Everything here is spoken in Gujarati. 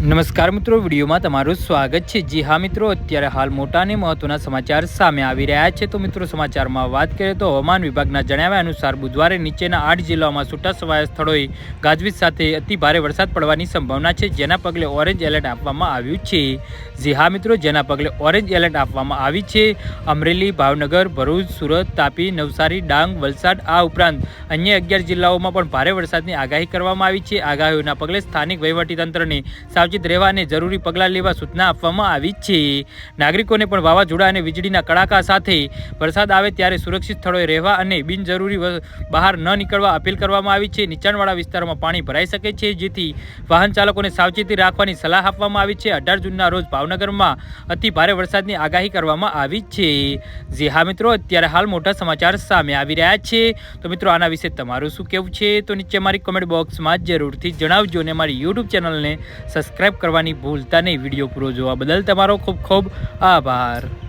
નમસ્કાર મિત્રો, વિડીયોમાં તમારું સ્વાગત છે। જી હા મિત્રો, અત્યારે હાલ મોટા અને મહત્વના સમાચાર સામે આવી રહ્યા છે। તો મિત્રો, સમાચારમાં વાત કરીએ તો હવામાન વિભાગના જણાવ્યા અનુસાર બુધવારે નીચેના 8 જિલ્લાઓમાં છૂટાછવાયા સ્થળોએ ગાજવીજ સાથે અતિ ભારે વરસાદ પડવાની સંભાવના છે, જેના પગલે ઓરેન્જ એલર્ટ આપવામાં આવ્યું છે। જી હા મિત્રો, જેના પગલે ઓરેન્જ એલર્ટ આપવામાં આવી છે। અમરેલી, ભાવનગર, ભરૂચ, સુરત, તાપી, નવસારી, ડાંગ, વલસાડ આ ઉપરાંત અન્ય 11 જિલ્લાઓમાં પણ ભારે વરસાદની આગાહી કરવામાં આવી છે। આગાહીઓના પગલે સ્થાનિક વહીવટીતંત્રને સાવચેત રહેવા અને જરૂરી પગલાં લેવા સૂચના આપવામાં આવી છે। નાગરિકોને પણ વાવાઝોડા અને વીજળીના કડાકા સાથે વરસાદ આવે ત્યારે સુરક્ષિત સ્થળોએ રહેવા અને બિનજરૂરી બહાર ન નીકળવા અપીલ કરવામાં આવી છે। નીચાણવાળા વિસ્તારોમાં પાણી ભરાઈ શકે છે, જેથી વાહન ચાલકોને સાવચેતી રાખવાની સલાહ આપવામાં આવી છે। 18 જૂનના રોજ ભાવનગરમાં અતિ ભારે વરસાદની આગાહી કરવામાં આવી છે। જી હા મિત્રો, અત્યારે હાલ મોટા સમાચાર સામે આવી રહ્યા છે। તો મિત્રો, આના વિશે તમારું શું કહેવું છે તો નીચે મારી કમેન્ટ બોક્સમાં જરૂરથી જણાવજો અને મારી યુટ્યુબ ચેનલને સબસ્ક્રાઇબ કરવાની ભૂલતા નહીં। વિડીયો પૂરો જોવા બદલ તમારો ખૂબ ખૂબ આભાર।